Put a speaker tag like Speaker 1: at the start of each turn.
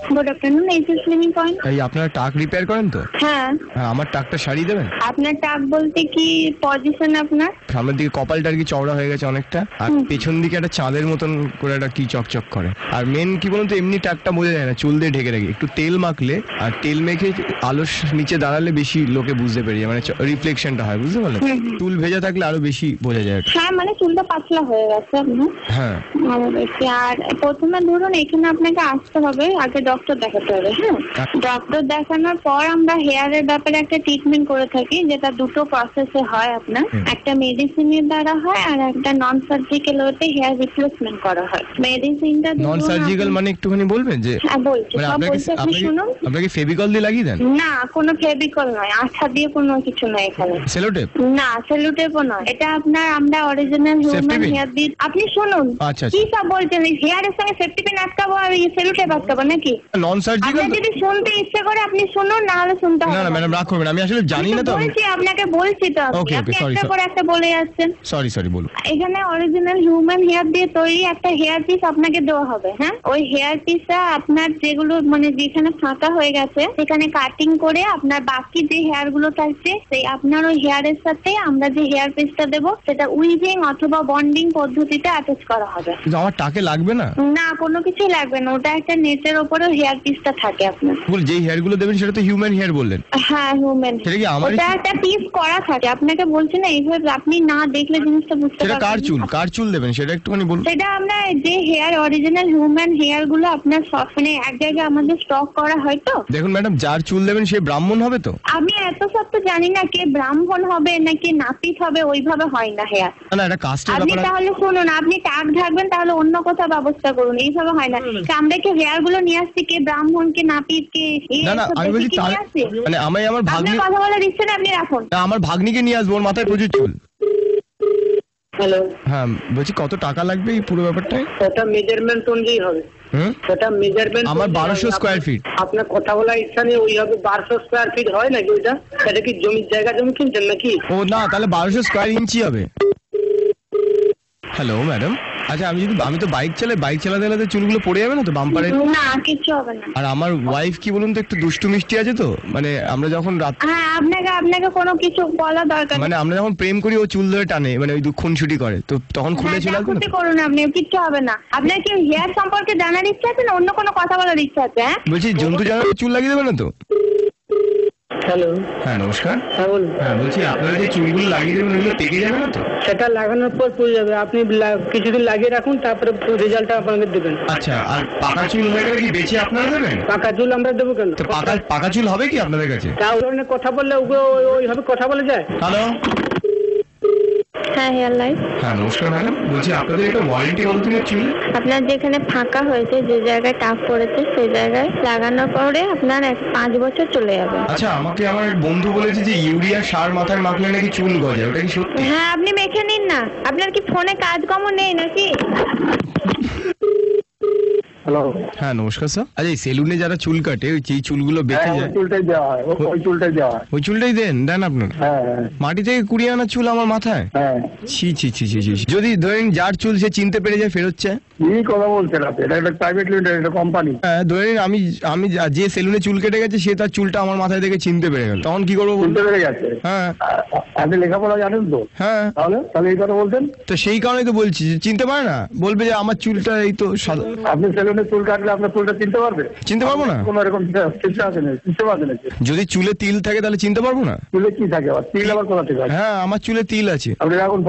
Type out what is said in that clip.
Speaker 1: Good afternoon, HS living point.
Speaker 2: এই আপনারা টাক রিপেয়ার করেন তো?
Speaker 1: হ্যাঁ।
Speaker 2: আমার টাকটা সারিয়ে দেবেন?
Speaker 1: আপনার টাক বলতে কি পজিশন আপনার?
Speaker 2: সামনের দিকে কপালটা আর কি চওড়া হয়ে গেছে অনেকটা, আর পেছন দিকে একটা চাঁদের মতন করে একটা কি চকচক করে। আর মেন কি বলুন তো, এমনি টাকটা বোঝা যায় না, চুল দিয়ে ঢেকে রাখি। একটু তেল মাখলে আর তেল মেখে আলোর নিচে দাঁড়ালে বেশি লোকে বুঝতে পেরে যায়, মানে রিফ্লেকশনটা হয়, বুঝতে পারলেন? চুল ভেজা থাকলে আরো বেশি বোঝা যায়।
Speaker 1: হ্যাঁ, মানে চুলটা পাতলা হয়ে গেছে আপনার।
Speaker 2: হ্যাঁ।
Speaker 1: আর প্রথমে ধরুন এখানে আপনাকে আসতে হবে, আগে ডক্টর দেখাতে হবে। হ্যাঁ, ডক্টর দেখানোর পর আমরা হেয়ারের ব্যাপারে একটা ট্রিটমেন্ট করে থাকি, যেটা দুটো প্রসেসে হয় আপনার। একটা মেডিসিনের দ্বারা হয় আর একটা নন সার্জিক্যাল ওয়েতে হেয়ার রিপ্লেসমেন্ট করা হয়। মেডিসিনটা
Speaker 2: নন সার্জিক্যাল মানে একটুখানি বলবেন যে?
Speaker 1: হ্যাঁ বলছি,
Speaker 2: মানে
Speaker 1: সব বলছি, আপনি শুনুন।
Speaker 2: আপনাকে ফেভিকল দিয়ে লাগিয়ে দেন?
Speaker 1: না, কোনো ফেভিকল নয়, আঠা দিয়ে কোনো কিছু নয় এখানে।
Speaker 2: সেলোটেপ?
Speaker 1: না, সেলোটেপও নয়। এটা আপনার আমরা অরিজিনাল হিউম্যান হেয়ার দিয়ে। আপনি শুনুন,
Speaker 2: আচ্ছা
Speaker 1: কি সব বলছেন? হেয়ারের সঙ্গে সেফটি পিন আটকাবো আর সেলোটেপ আটকাবো নাকি?
Speaker 2: Non surgical.
Speaker 1: আপনি যদি শুনতে ইচ্ছে করে আপনি শুনুন, না হলে শুনতে হবে
Speaker 2: না না ম্যাডাম, রাগ করবেন, আমি আসলে জানি না তো।
Speaker 1: বলছি আপনাকে, বলছি তো।
Speaker 2: ওকে
Speaker 1: আপনি
Speaker 2: সরি
Speaker 1: একটা করে একটা বলে যাচ্ছেন।
Speaker 2: সরি বলুন।
Speaker 1: এখানে অরিজিনাল হিউম্যান হেয়ার দিয়ে তৈরি একটা হেয়ার পিস আপনাকে দেওয়া হবে। হ্যাঁ, ওই হেয়ার পিসটা আপনার যেগুলো মানে যেখানে ফাঁকা হয়ে গেছে সেখানে কাটিং করে আপনার বাকি যে হেয়ার গুলো থাকছে সেই আপনার ওই হেয়ারের সাথে আমরা যে হেয়ার পিসটা দেবো সেটা উইভিং অথবা বন্ডিং পদ্ধতিতে অ্যাটাচ করা হবে।
Speaker 2: কিন্তু আমার টাকে লাগবে না?
Speaker 1: না, কোনো কিছুই লাগবে না, ওটা একটা নেটের উপরে হেয়ার পিসটা থাকে আপনার।
Speaker 2: বল, যে হেয়ার গুলো দেবেন সেটা তো হিউম্যান হেয়ার বললেন?
Speaker 1: হ্যাঁ, হিউম্যান।
Speaker 2: সেটা কি আমার?
Speaker 1: ওটা একটা পিস করা থাকে, আপনাকে বলছি না, এইভাবে আপনি না দেখলে জিনিসটা বুঝতে পারবেন।
Speaker 2: সেটা কার চুল দেবেন সেটা একটুখানি বলুন।
Speaker 1: সেটা আমরা যে হেয়ার অরিজিনাল হিউম্যান হেয়ার গুলো আপনার সব মানে এক জায়গায় আমাদের স্টক করা হয় তো।
Speaker 2: দেখুন ম্যাডাম, যার চুল দেবেন সে ব্রাহ্মণ হবে তো?
Speaker 1: আমি এত সব তো জানি না কে ব্রাহ্মণ হবে নাকি নাপিত হবে, ওইভাবে হয় না হেয়ার।
Speaker 2: না, এটা কাস্টের
Speaker 1: আপনি
Speaker 2: ব্যাপার।
Speaker 1: তাহলে শুনুন, আপনি টাক ঢাকবেন তাহলে অন্য কোথাও ব্যবস্থা করুন, এইভাবে হয় না। আমরা কি হেয়ার গুলো নিয়ে আসছি কে ব্রাহ্মণ কে নাপিত কে?
Speaker 2: না আমি বলছি মানে আমি আমার ভাগ্নি।
Speaker 1: কথা বলা দিচ্ছে না, আপনি রাখুন।
Speaker 2: আমার ভাগ্নিকে নিয়ে আসবো, ওর মাথায় প্রচুর চুল।
Speaker 3: হ্যালো।
Speaker 2: হ্যাঁ বলছি, কত টাকা লাগবে এই পুরো ব্যাপারটায়?
Speaker 3: সেটা মেজারমেন্ট অনুযায়ী হবে। সেটা মেজারমেন্ট
Speaker 2: আমার 1200 স্কয়ার ফিট।
Speaker 3: আপনার কথা বলা ইচ্ছা নেই, ওই হবে 1200 স্কয়ার ফিট হয় নাকি ওইটা? সেটা কি জমির জায়গা জমি কিনছেন নাকি?
Speaker 2: ও না, তাহলে 1200 স্কয়ার ইঞ্চি হবে। হ্যালো ম্যাডাম, আচ্ছা আমি তো বাইক চালাতে চুলগুলো পড়ে যাবে না তো বাম্পারে?
Speaker 1: না, কিছু হবে না।
Speaker 2: আর আমার ওয়াইফ কি বলুন তো, একটু দুষ্টু মিষ্টি আছে তো, মানে আমরা যখন রাত।
Speaker 1: হ্যাঁ, আপনাকে কোনো কিছু বলা দরকার নেই।
Speaker 2: মানে আমরা যখন প্রেম করি ও চুল ধরে টানে, মানে ওই দুক্ষণ ছুটি করে, তো তখন খুলে চলে আসবে না?
Speaker 1: করুন আপনি, কিচ্ছু হবে না। আপনার কি হেয়ার সম্পর্কে জানার ইচ্ছা আছে না অন্য কোনো কথা বলার ইচ্ছা আছে? হ্যাঁ
Speaker 2: বলছি, জন্তু জানোয়ার চুল লাগিয়ে দেবে না তো?
Speaker 3: হ্যালো।
Speaker 2: হ্যাঁ নমস্কার।
Speaker 3: হ্যাঁ বলুন।
Speaker 2: হ্যাঁ বলছি, আপনারা যে চুলগুলো লাগিয়ে দেবেন ওগুলো পেকে যাবে না তো?
Speaker 3: সেটা লাগানোর পর পড়ে যাবে, আপনি কিছুদিন লাগিয়ে রাখুন, তারপরে রেজাল্টটা আপনাদের দেবেন।
Speaker 2: আচ্ছা, আর পাকা চুল হয়ে গেলে কি বেঁচে আপনারা দেবেন?
Speaker 3: পাকা চুল আমরা দেবো কেন?
Speaker 2: তো পাকা চুল হবে কি আপনাদের কাছে?
Speaker 3: তা ধরনের কথা বললে ওগুলো ওইভাবে কথা বলে যায়?
Speaker 2: হ্যালো।
Speaker 1: হ্যাঁ, হেয়ার লাইফ।
Speaker 2: হ্যাঁ নমস্কার ম্যাডাম, বলছি আপনাদের একটা ওয়ারেন্টি কত দিনের চুল?
Speaker 1: আপনার যেখানে ফাঁকা হয়েছে, যে জায়গায় টাক পড়েছে সেই জায়গায় লাগানোর পরে আপনার 5 বছর চলে যাবে।
Speaker 2: আচ্ছা, আমাকে আমার এক বন্ধু বলেছে যে ইউরিয়া সার মাথায় মাখলে নাকি চুল গজায়, ওটা কি সত্যি?
Speaker 1: হ্যাঁ, আপনি মেখে নিন না। আপনার কি ফোনে কাজকর্ম নেই নাকি?
Speaker 3: হ্যালো।
Speaker 2: হ্যাঁ নমস্কার স্যার। আচ্ছা, এই সেলুনে যারা চুল কাটে, ওই যেই চুলগুলো বেঁচে যায়
Speaker 3: চুলটাই দেওয়া হয়, ওই চুলটাই দেওয়া হয়।
Speaker 2: ওই চুলটাই দেন আপনার?
Speaker 3: হ্যাঁ
Speaker 2: মাটি থেকে কুড়িয়ে আনা চুল আমার মাথায়?
Speaker 3: হ্যাঁ।
Speaker 2: ছি। যদি ধরেন যার চুল সে চিনতে পেরে যায়, ফেরত চায়?
Speaker 3: কি কথা বলছেন আপনি? এটা একটা প্রাইভেট লিমিটেড, এটা কোম্পানি।
Speaker 2: হ্যাঁ, ধরে নিন আমি যে সেলুনে চুল কেটে গেছে সে তার চুলটা আমার মাথায় দেখে চিনতে পেরে গেল, তখন কি করবো বলুন?
Speaker 3: চিনতে পেরে গেছে?
Speaker 2: হ্যাঁ।
Speaker 3: আপনি লেখাপড়া জানেন তো?
Speaker 2: হ্যাঁ।
Speaker 3: তাহলে এই কথা বলতেন?
Speaker 2: তো সেই কারণেই তো বলছি যে চিনতে পারে না, বলবে যে আমার চুলটা এই তো সাদা।
Speaker 3: আপনি সেলুনে চুল কাটলে আপনার চুলটা চিনতে পারবে?
Speaker 2: চিনতে পারবো না।
Speaker 3: কোন এরকম চিন্তা আছে না? চিনতে পারবে নাকি?
Speaker 2: যদি চুলে তিল থাকে তাহলে চিনতে পারবো না?
Speaker 3: চুলে কি থাকে আবার? তিল আবার কোথা থেকে?
Speaker 2: হ্যাঁ, আমার চুলে তিল আছে।
Speaker 3: আপনি এখন